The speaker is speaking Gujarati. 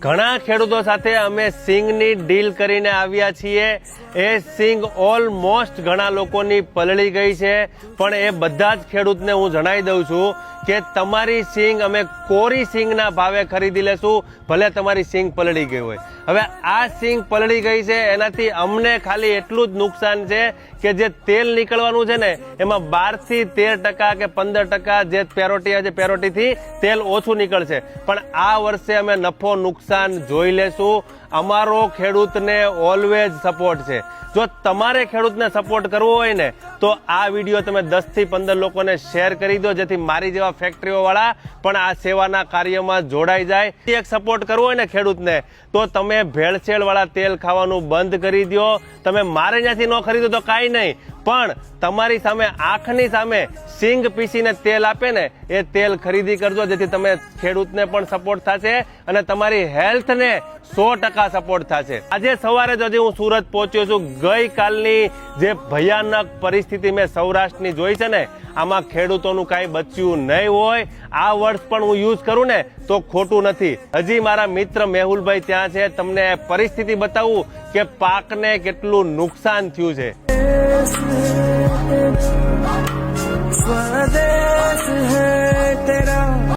ઘણા ખેડૂતો સાથે અમે સિંગની ડીલ કરીને આવ્યા છીએ. એ સિંગ ઓલમોસ્ટ ઘણા લોકોની પલળી ગઈ છે, પણ એ બધા જ ખેડૂતને હું જણાવી દઉં છું કે તમારી સિંગ અમે કોરી સિંગના ભાવે ખરીદી લેશું, ભલે તમારી સિંગ પલળી ગઈ હોય. હવે આ સિંગ પલળી ગઈ છે એનાથી અમને ખાલી એટલું જ નુકસાન છે કે જે તેલ નીકળવાનું છે ને એમાં 12 થી 13% કે 15% જે પેરોટી છે પેરોટીથી તેલ ઓછું નીકળશે. પણ આ વર્ષે અમે નફો નુકસાન જોઈ લેશું. અમારો ખેડૂતને ઓલવેઝ સપોર્ટ છે. જો તમારે ખેડૂતને સપોર્ટ કરવો હોય ને તો આ વિડીયો તમે 10 થી 15 લોકોને શેર કરી દો, જેથી મારી જેવા ફેક્ટરીઓ વાળા પણ આ સેવાના કાર્યમાં જોડાઈ જાય. એક સપોર્ટ કરવો હોય ને ખેડૂતને તો તમે ભેળસેળ વાળા તેલ ખાવાનું બંધ કરી દો. તમે મારે ત્યાંથી ન ખરીદો તો કાંઈ નહીં, પણ તમારી સામે આંખની સામે સિંગ પીસીને તેલ આપે ને એ તેલ ખરીદી કરજો, જેથી તમે ખેડૂતને પણ સપોર્ટ થશે અને તમારી હેલ્થને 100% સપોર્ટ થશે. આજે સવારે જ હજી હું સુરત પહોંચ્યો છું. ગઈકાલની જે ભયાનક પરિસ્થિતિ મેં સૌરાષ્ટ્રની જોઈ છે ને, આમાં ખેડૂતોનું કાંઈ બચ્યું નહીં હોય. આ વર્ષ પણ હું યુઝ કરું ને તો ખોટું નથી. હજી મારા મિત્ર મેહુલભાઈ ત્યાં છે, તમને પરિસ્થિતિ બતાવું કે પાકને કેટલું નુકસાન થયું છે. स्वदेश है तेरा